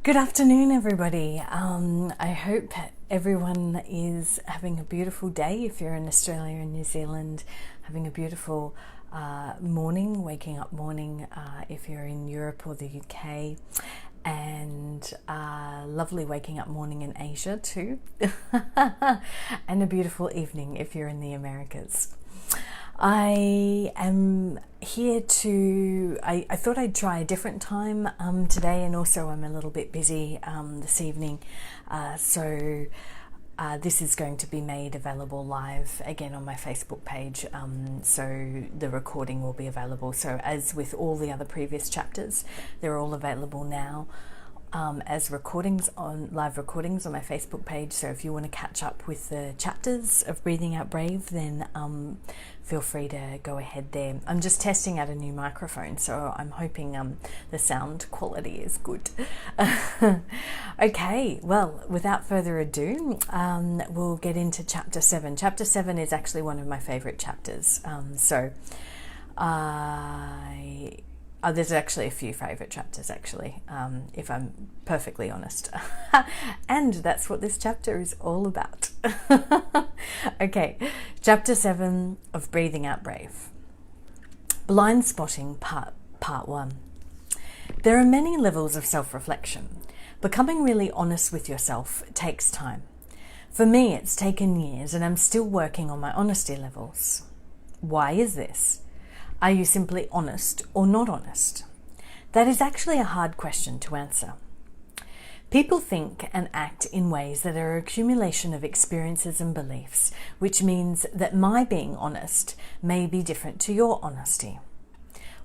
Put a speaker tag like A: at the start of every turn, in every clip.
A: Good afternoon, everybody. I hope everyone is having a beautiful day. If you're in Australia and New Zealand, having a beautiful morning, waking up morning. If you're in Europe or the UK, and lovely waking up morning in Asia too, and a beautiful evening if you're in the Americas. I am here I thought I'd try a different time today, and also I'm a little bit busy this evening, so this is going to be made available live again on my Facebook page, so the recording will be available. So as with all the other previous chapters, they're all available now as live recordings on my Facebook page. So if you want to catch up with the chapters of Breathing Out Brave, then feel free to go ahead there. I'm just testing out a new microphone, so I'm hoping the sound quality is good. Okay, well, without further ado, we'll get into chapter 7. Chapter 7 is actually one of my favorite chapters. There's actually a few favourite chapters, actually, if I'm perfectly honest. And that's what this chapter is all about. Okay, chapter 7 of Breathing Out Brave. Blindspotting part 1. There are many levels of self-reflection. Becoming really honest with yourself takes time. For me, it's taken years, and I'm still working on my honesty levels. Why is this? Are you simply honest or not honest? That is actually a hard question to answer. People think and act in ways that are an accumulation of experiences and beliefs, which means that my being honest may be different to your honesty.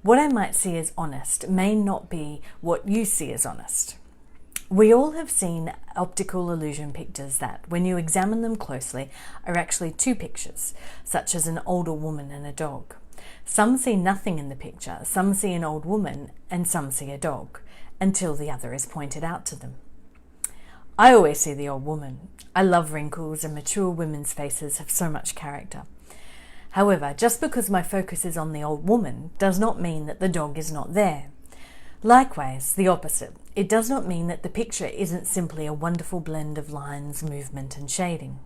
A: What I might see as honest may not be what you see as honest. We all have seen optical illusion pictures that, when you examine them closely, are actually two pictures, such as an older woman and a dog. Some see nothing in the picture, some see an old woman, and some see a dog, until the other is pointed out to them. I always see the old woman. I love wrinkles, and mature women's faces have so much character. However, just because my focus is on the old woman does not mean that the dog is not there. Likewise, the opposite. It does not mean that the picture isn't simply a wonderful blend of lines, movement, and shading.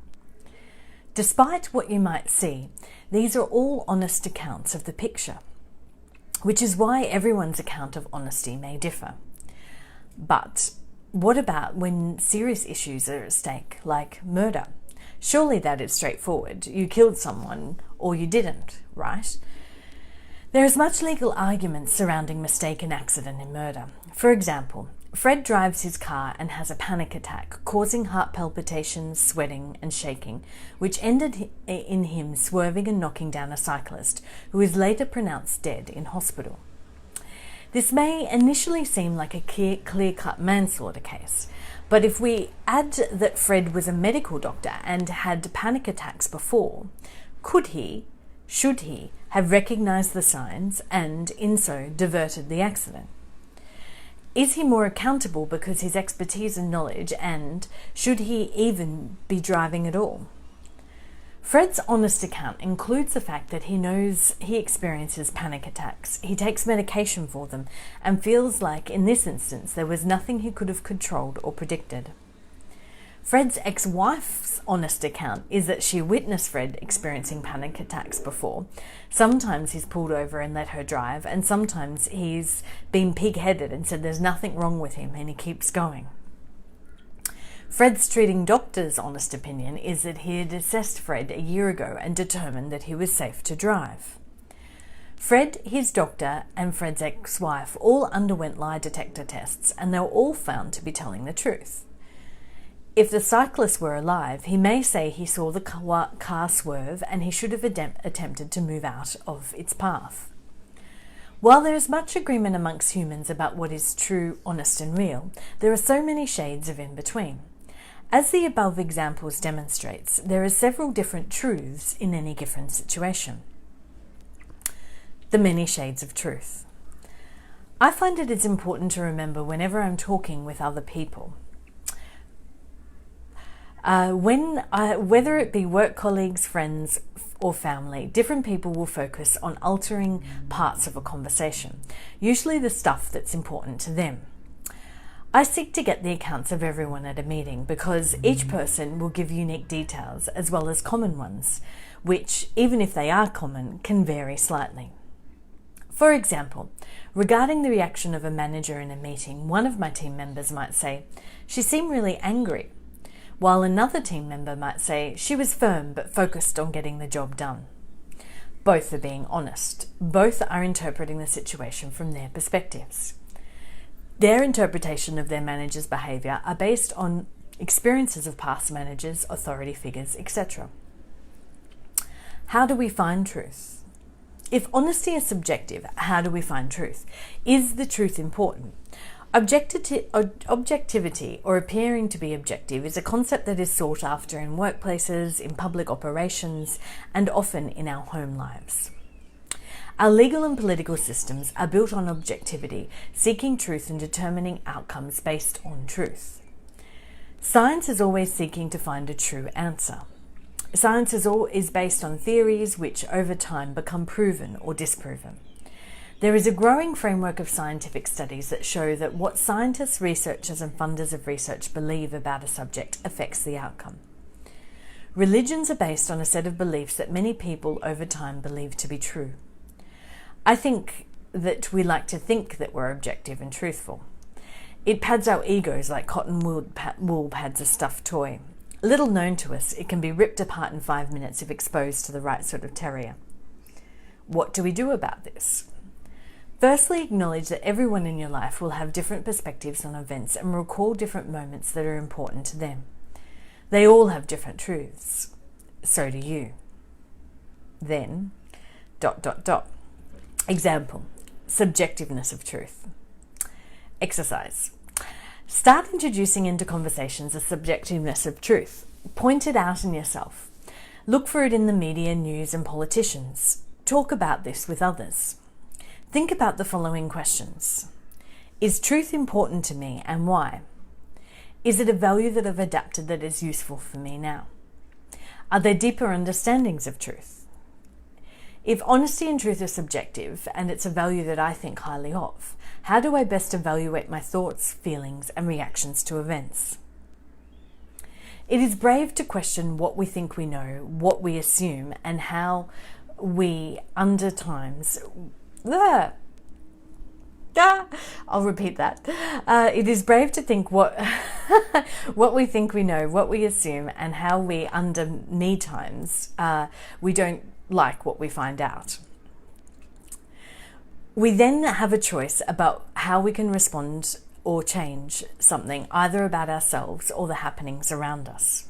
A: Despite what you might see, these are all honest accounts of the picture, which is why everyone's account of honesty may differ. But what about when serious issues are at stake, like murder? Surely that is straightforward. You killed someone or you didn't, right? There is much legal argument surrounding mistake and accident in murder. For example, Fred drives his car and has a panic attack, causing heart palpitations, sweating and shaking, which ended in him swerving and knocking down a cyclist, who is later pronounced dead in hospital. This may initially seem like a clear-cut manslaughter case, but if we add that Fred was a medical doctor and had panic attacks before, should he have recognised the signs and, in so, diverted the accident? Is he more accountable because his expertise and knowledge, and should he even be driving at all? Fred's honest account includes the fact that he knows he experiences panic attacks, he takes medication for them, and feels like, in this instance, there was nothing he could have controlled or predicted. Fred's ex-wife's honest account is that she witnessed Fred experiencing panic attacks before. Sometimes he's pulled over and let her drive, and sometimes he's been pig-headed and said there's nothing wrong with him and he keeps going. Fred's treating doctor's honest opinion is that he had assessed Fred a year ago and determined that he was safe to drive. Fred, his doctor, and Fred's ex-wife all underwent lie detector tests, and they were all found to be telling the truth. If the cyclist were alive, he may say he saw the car swerve and he should have attempted to move out of its path. While there is much agreement amongst humans about what is true, honest and real, there are so many shades of in between. As the above examples demonstrates, there are several different truths in any given situation. The many shades of truth. I find it is important to remember whenever I'm talking with other people. Whether it be work colleagues, friends, or family, different people will focus on altering parts of a conversation, usually the stuff that's important to them. I seek to get the accounts of everyone at a meeting because each person will give unique details as well as common ones, which, even if they are common, can vary slightly. For example, regarding the reaction of a manager in a meeting, one of my team members might say, "She seemed really angry," while another team member might say, "She was firm but focused on getting the job done." Both are being honest. Both are interpreting the situation from their perspectives. Their interpretation of their manager's behaviour are based on experiences of past managers, authority figures, etc. How do we find truth? If honesty is subjective, how do we find truth? Is the truth important? Objectivity, or appearing to be objective, is a concept that is sought after in workplaces, in public operations, and often in our home lives. Our legal and political systems are built on objectivity, seeking truth and determining outcomes based on truth. Science is always seeking to find a true answer. Science is based on theories which over time become proven or disproven. There is a growing framework of scientific studies that show that what scientists, researchers and funders of research believe about a subject affects the outcome. Religions are based on a set of beliefs that many people over time believe to be true. I think that we like to think that we're objective and truthful. It pads our egos like cotton wool pads a stuffed toy. Little known to us, it can be ripped apart in 5 minutes if exposed to the right sort of terrier. What do we do about this? Firstly, acknowledge that everyone in your life will have different perspectives on events and recall different moments that are important to them. They all have different truths. So do you. Then, ... Example, subjectiveness of truth. Exercise. Start introducing into conversations the subjectiveness of truth. Point it out in yourself. Look for it in the media, news and politicians. Talk about this with others. Think about the following questions. Is truth important to me and why? Is it a value that I've adapted that is useful for me now? Are there deeper understandings of truth? If honesty and truth are subjective and it's a value that I think highly of, how do I best evaluate my thoughts, feelings and reactions to events? It is brave to question what we think we know, what we assume, and how we under times... I'll repeat that. It is brave to think what we think we know, what we assume, and how we under me times we don't like what we find out. We then have a choice about how we can respond or change something, either about ourselves or the happenings around us.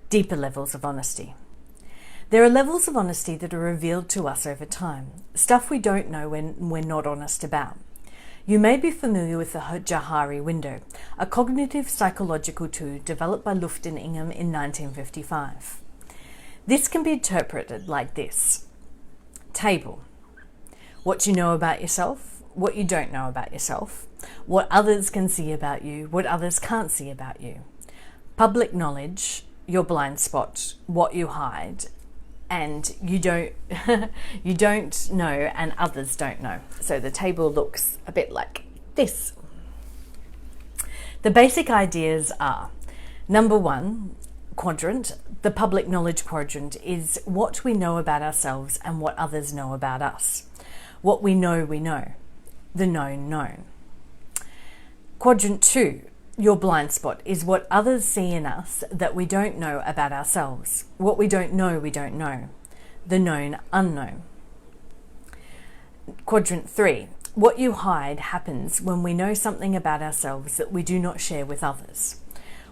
A: Deeper levels of honesty. There are levels of honesty that are revealed to us over time, stuff we don't know when we're not honest about. You may be familiar with the Johari window, a cognitive psychological tool developed by Luft and Ingham in 1955. This can be interpreted like this. Table. What you know about yourself, what you don't know about yourself, what others can see about you, what others can't see about you. Public knowledge, your blind spot, what you hide, and you don't know and others don't know. So the table looks a bit like this. The basic ideas are, number one, quadrant. The public knowledge quadrant is what we know about ourselves and what others know about us. What we know, the known. Quadrant 2, your blind spot, is what others see in us that we don't know about ourselves. What we don't know, the known unknown. Quadrant 3, what you hide happens when we know something about ourselves that we do not share with others.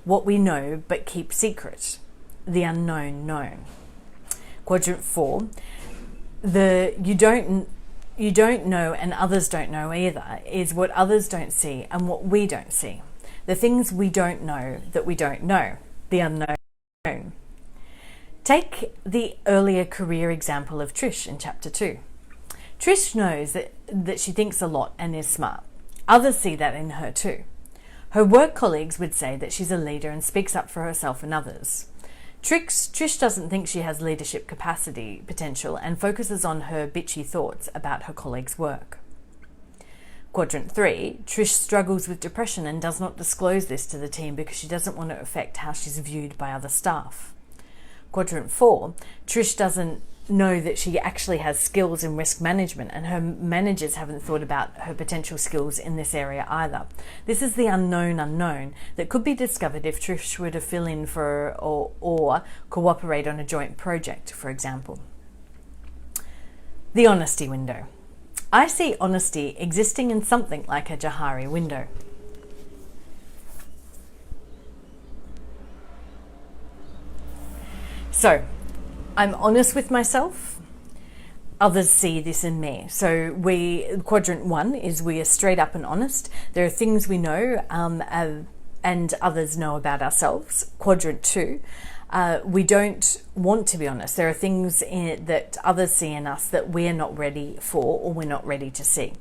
A: What we know but keep secret, the unknown known. Quadrant 4, you don't know and others don't know either, is what others don't see and what we don't see. The things we don't know that we don't know, the unknown. Take the earlier career example of Trish in chapter 2. Trish knows that she thinks a lot and is smart. Others see that in her too. Her work colleagues would say that she's a leader and speaks up for herself and others. Trish doesn't think she has leadership potential and focuses on her bitchy thoughts about her colleagues' work. Quadrant 3, Trish struggles with depression and does not disclose this to the team because she doesn't want to affect how she's viewed by other staff. Quadrant 4, Trish doesn't know that she actually has skills in risk management and her managers haven't thought about her potential skills in this area either. This is the unknown that could be discovered if Trish were to fill in for or cooperate on a joint project, for example. The honesty window. I see honesty existing in something like a Johari window. So, I'm honest with myself. Others see this in me. So quadrant 1 is we are straight up and honest. There are things we know and others know about ourselves. Quadrant 2, we don't want to be honest. There are things that others see in us that we're not ready for or we're not ready to see.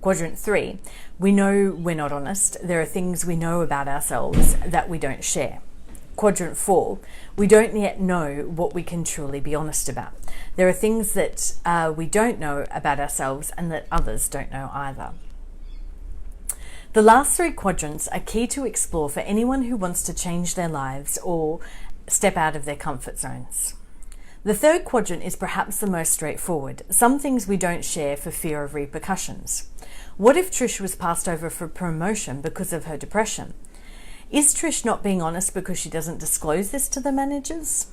A: Quadrant 3, we know we're not honest. There are things we know about ourselves that we don't share. Quadrant 4, we don't yet know what we can truly be honest about. There are things that we don't know about ourselves and that others don't know either. The last 3 quadrants are key to explore for anyone who wants to change their lives or step out of their comfort zones. The 3rd quadrant is perhaps the most straightforward. Some things we don't share for fear of repercussions. What if Trish was passed over for promotion because of her depression? Is Trish not being honest because she doesn't disclose this to the managers?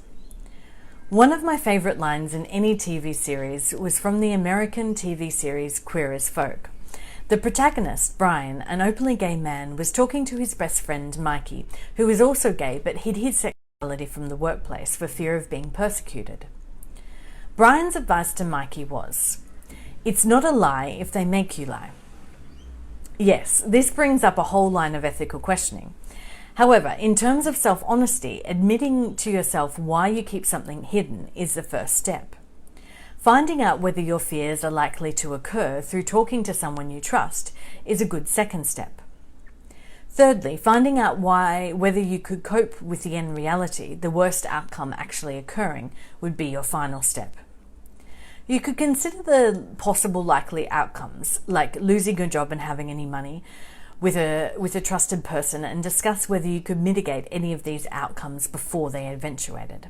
A: One of my favourite lines in any TV series was from the American TV series Queer as Folk. The protagonist, Brian, an openly gay man, was talking to his best friend, Mikey, who was also gay but hid his sexuality from the workplace for fear of being persecuted. Brian's advice to Mikey was, "It's not a lie if they make you lie." Yes, this brings up a whole line of ethical questioning. However, in terms of self-honesty, admitting to yourself why you keep something hidden is the first step. Finding out whether your fears are likely to occur through talking to someone you trust is a good second step. Thirdly, finding out whether you could cope with the end reality, the worst outcome actually occurring, would be your final step. You could consider the possible likely outcomes, like losing your job and having any money, with a trusted person and discuss whether you could mitigate any of these outcomes before they eventuated.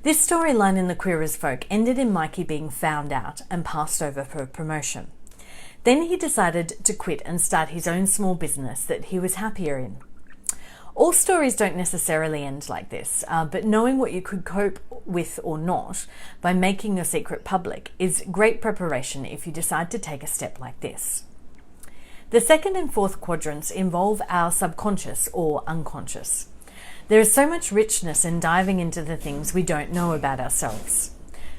A: This storyline in the Queer as Folk ended in Mikey being found out and passed over for promotion. Then he decided to quit and start his own small business that he was happier in. All stories don't necessarily end like this, but knowing what you could cope with or not by making your secret public is great preparation if you decide to take a step like this. The 2nd and 4th quadrants involve our subconscious or unconscious. There is so much richness in diving into the things we don't know about ourselves.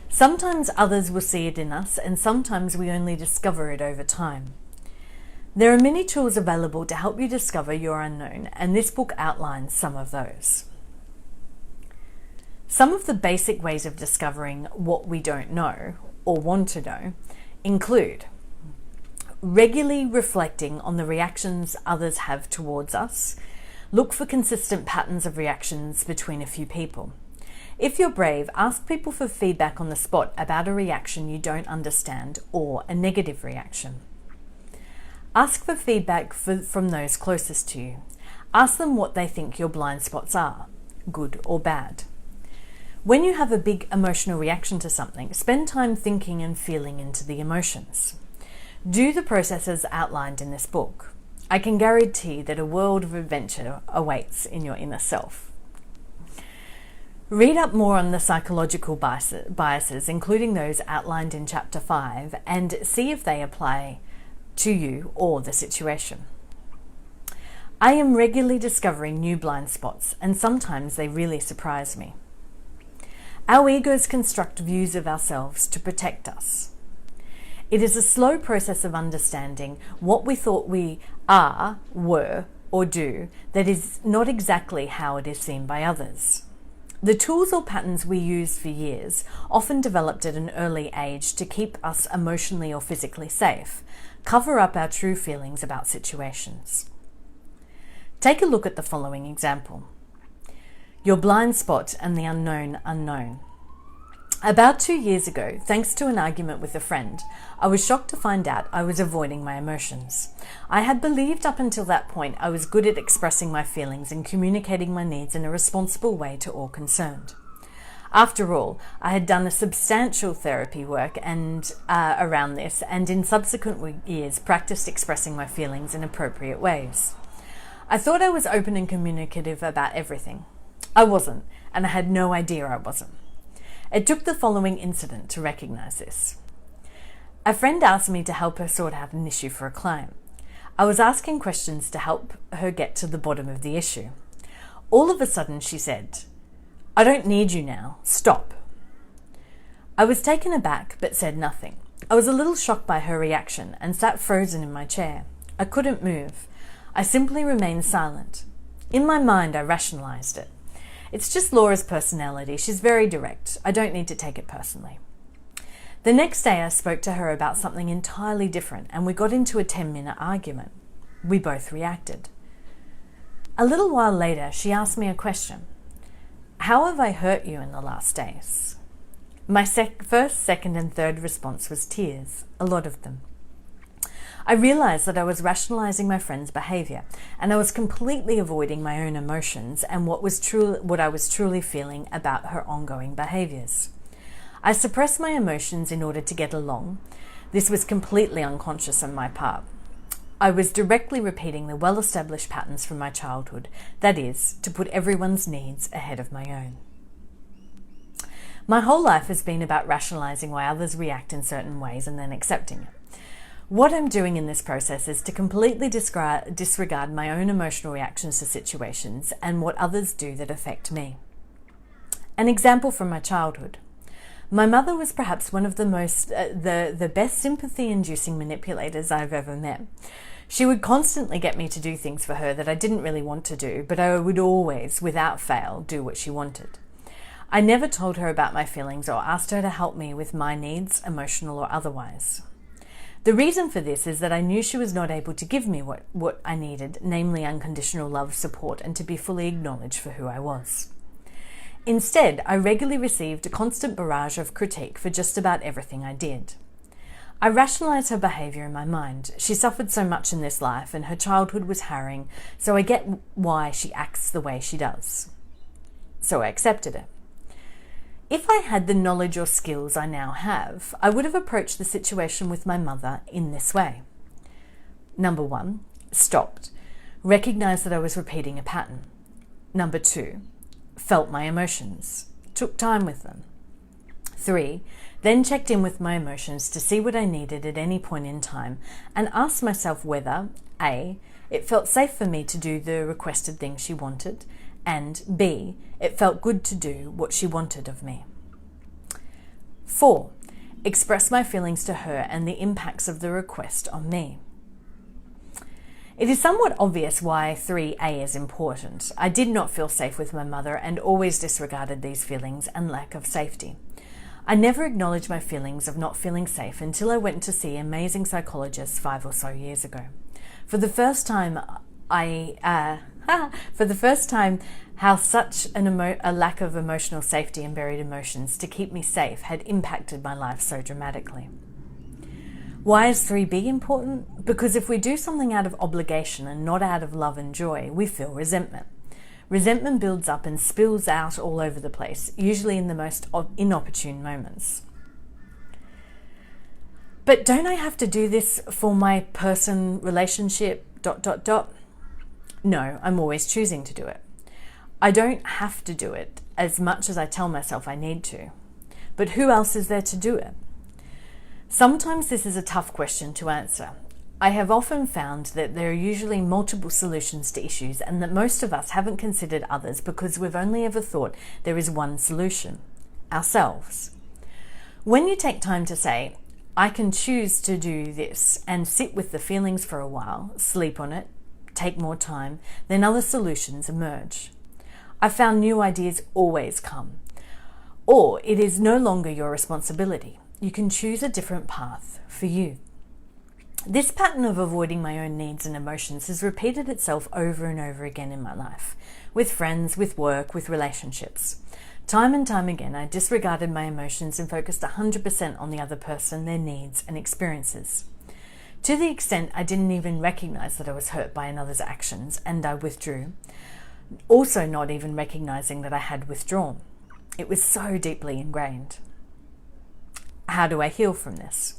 A: Sometimes others will see it in us, and sometimes we only discover it over time. There are many tools available to help you discover your unknown, and this book outlines some of those. Some of the basic ways of discovering what we don't know or want to know include regularly reflecting on the reactions others have towards us. Look for consistent patterns of reactions between a few people. If you're brave, ask people for feedback on the spot about a reaction you don't understand or a negative reaction. Ask for feedback from those closest to you. Ask them what they think your blind spots are, good or bad. When you have a big emotional reaction to something, spend time thinking and feeling into the emotions. Do the processes outlined in this book. I can guarantee that a world of adventure awaits in your inner self. Read up more on the psychological biases, including those outlined in Chapter 5, and see if they apply to you or the situation. I am regularly discovering new blind spots, and sometimes they really surprise me. Our egos construct views of ourselves to protect us. It is a slow process of understanding what we thought we are, were, or do that is not exactly how it is seen by others. The tools or patterns we use for years, often developed at an early age to keep us emotionally or physically safe, cover up our true feelings about situations. Take a look at the following example. Your blind spot and the unknown unknown. About 2 years ago, thanks to an argument with a friend, I was shocked to find out I was avoiding my emotions. I had believed up until that point I was good at expressing my feelings and communicating my needs in a responsible way to all concerned. After all, I had done a substantial therapy work around this, and in subsequent years practiced expressing my feelings in appropriate ways. I thought I was open and communicative about everything. I wasn't, and I had no idea I wasn't. It took the following incident to recognize this. A friend asked me to help her sort out an issue for a client. I was asking questions to help her get to the bottom of the issue. All of a sudden she said, "I don't need you now, stop." I was taken aback but said nothing. I was a little shocked by her reaction and sat frozen in my chair. I couldn't move. I simply remained silent. In my mind I rationalized it. It's just Laura's personality. She's very direct. I don't need to take it personally. The next day I spoke to her about something entirely different and we got into a 10-minute argument. We both reacted. A little while later she asked me a question. "How have I hurt you in the last days?" My first, second and third response was tears, a lot of them. I realized that I was rationalizing my friend's behavior and I was completely avoiding my own emotions and what I was truly feeling about her ongoing behaviors. I suppressed my emotions in order to get along. This was completely unconscious on my part. I was directly repeating the well-established patterns from my childhood, that is, to put everyone's needs ahead of my own. My whole life has been about rationalizing why others react in certain ways and then accepting it. What I'm doing in this process is to completely disregard my own emotional reactions to situations and what others do that affect me. An example from my childhood. My mother was perhaps one of the best sympathy-inducing manipulators I've ever met. She would constantly get me to do things for her that I didn't really want to do, but I would always, without fail, do what she wanted. I never told her about my feelings or asked her to help me with my needs, emotional or otherwise. The reason for this is that I knew she was not able to give me what I needed, namely unconditional love, support, and to be fully acknowledged for who I was. Instead, I regularly received a constant barrage of critique for just about everything I did. I rationalized her behavior in my mind. She suffered so much in this life and her childhood was harrowing, so I get why she acts the way she does. So I accepted it. If I had the knowledge or skills I now have, I would have approached the situation with my mother in this way. Number 1, stopped. Recognized that I was repeating a pattern. Number 2, felt my emotions. Took time with them. 3, then checked in with my emotions to see what I needed at any point in time and asked myself whether A, it felt safe for me to do the requested thing she wanted, and B, it felt good to do what she wanted of me. 4, express my feelings to her and the impacts of the request on me. It is somewhat obvious why 3A is important. I did not feel safe with my mother and always disregarded these feelings and lack of safety. I never acknowledged my feelings of not feeling safe until I went to see amazing psychologists 5 or so years ago. For the first time, how such a lack of emotional safety and buried emotions to keep me safe had impacted my life so dramatically. Why is 3B important? Because if we do something out of obligation and not out of love and joy, we feel resentment. Resentment builds up and spills out all over the place, usually in the most inopportune moments. But don't I have to do this for my relationship, ... No, I'm always choosing to do it. I don't have to do it as much as I tell myself I need to. But who else is there to do it? Sometimes this is a tough question to answer. I have often found that there are usually multiple solutions to issues and that most of us haven't considered others because we've only ever thought there is one solution, ourselves. When you take time to say, I can choose to do this and sit with the feelings for a while, sleep on it, take more time, then other solutions emerge. I found new ideas always come. Or it is no longer your responsibility. You can choose a different path for you. This pattern of avoiding my own needs and emotions has repeated itself over and over again in my life, with friends, with work, with relationships. Time and time again, I disregarded my emotions and focused 100% on the other person, their needs and experiences. To the extent I didn't even recognize that I was hurt by another's actions and I withdrew, also not even recognizing that I had withdrawn. It was so deeply ingrained. How do I heal from this?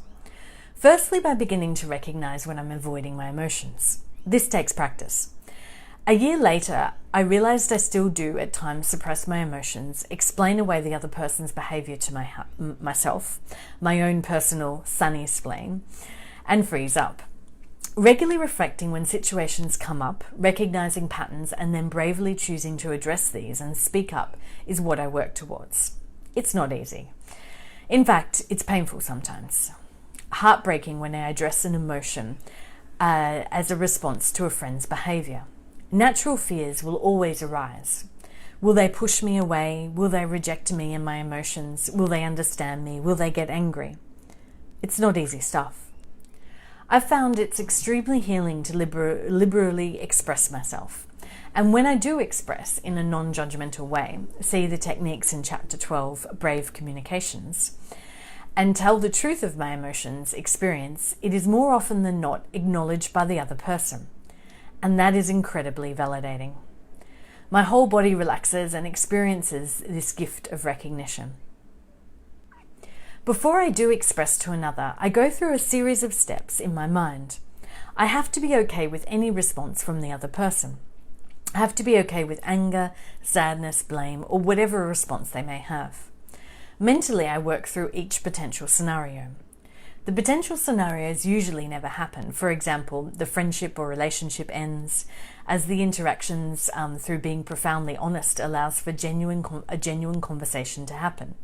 A: Firstly, by beginning to recognize when I'm avoiding my emotions. This takes practice. A year later, I realized I still do at times suppress my emotions, explain away the other person's behavior to myself, my own personal Sunni spleen, and freeze up. Regularly reflecting when situations come up, recognizing patterns, and then bravely choosing to address these and speak up is what I work towards. It's not easy. In fact, it's painful sometimes. Heartbreaking when I address an emotion as a response to a friend's behavior. Natural fears will always arise. Will they push me away? Will they reject me and my emotions? Will they understand me? Will they get angry? It's not easy stuff. I've found it's extremely healing to liberally express myself. And when I do express in a non-judgmental way, see the techniques in Chapter 12, Brave Communications, and tell the truth of my emotions experience, it is more often than not acknowledged by the other person. And that is incredibly validating. My whole body relaxes and experiences this gift of recognition. Before I do express to another, I go through a series of steps in my mind. I have to be okay with any response from the other person. I have to be okay with anger, sadness, blame, or whatever response they may have. Mentally, I work through each potential scenario. The potential scenarios usually never happen. For example, the friendship or relationship ends, as the interactions through being profoundly honest allows for a genuine conversation to happen.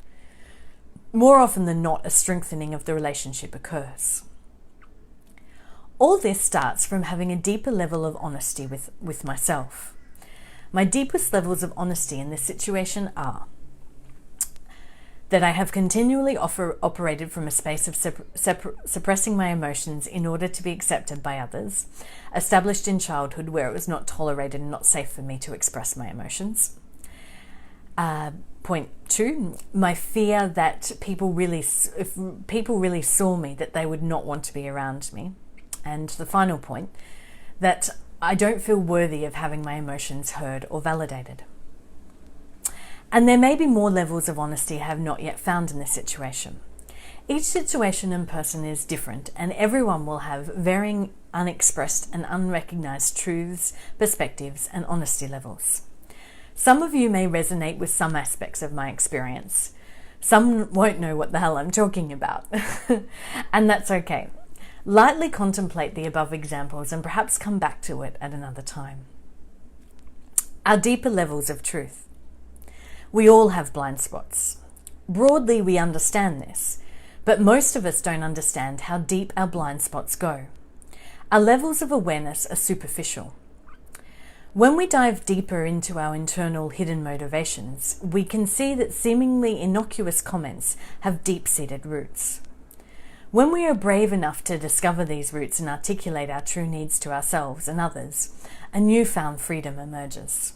A: More often than not, a strengthening of the relationship occurs. All this starts from having a deeper level of honesty with myself. My deepest levels of honesty in this situation are that I have continually operated from a space of suppressing my emotions in order to be accepted by others, established in childhood where it was not tolerated and not safe for me to express my emotions. Point 2, my fear that if people really saw me, that they would not want to be around me. And the final point, that I don't feel worthy of having my emotions heard or validated. And there may be more levels of honesty I have not yet found in this situation. Each situation and person is different, and everyone will have varying unexpressed and unrecognized truths, perspectives, and honesty levels. Some of you may resonate with some aspects of my experience. Some won't know what the hell I'm talking about. And that's okay. Lightly contemplate the above examples and perhaps come back to it at another time. Our deeper levels of truth. We all have blind spots. Broadly, we understand this, but most of us don't understand how deep our blind spots go. Our levels of awareness are superficial. When we dive deeper into our internal hidden motivations, we can see that seemingly innocuous comments have deep-seated roots. When we are brave enough to discover these roots and articulate our true needs to ourselves and others, a newfound freedom emerges.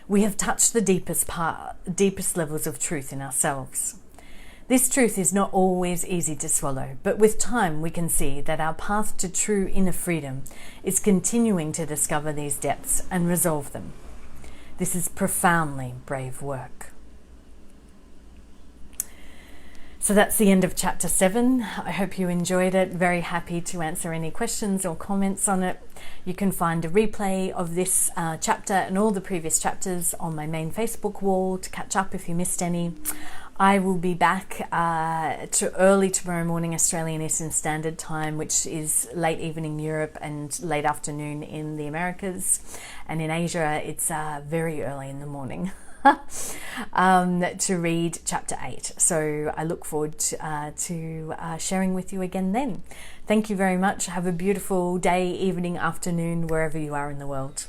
A: We have touched the deepest levels of truth in ourselves. This truth is not always easy to swallow, but with time we can see that our path to true inner freedom is continuing to discover these depths and resolve them. This is profoundly brave work. So that's the end of Chapter 7. I hope you enjoyed it. Very happy to answer any questions or comments on it. You can find a replay of this chapter and all the previous chapters on my main Facebook wall to catch up if you missed any. I will be back to early tomorrow morning Australian Eastern Standard Time, which is late evening Europe and late afternoon in the Americas. And in Asia, it's very early in the morning. To read Chapter 8. So I look forward to sharing with you again then. Thank you very much. Have a beautiful day, evening, afternoon, wherever you are in the world.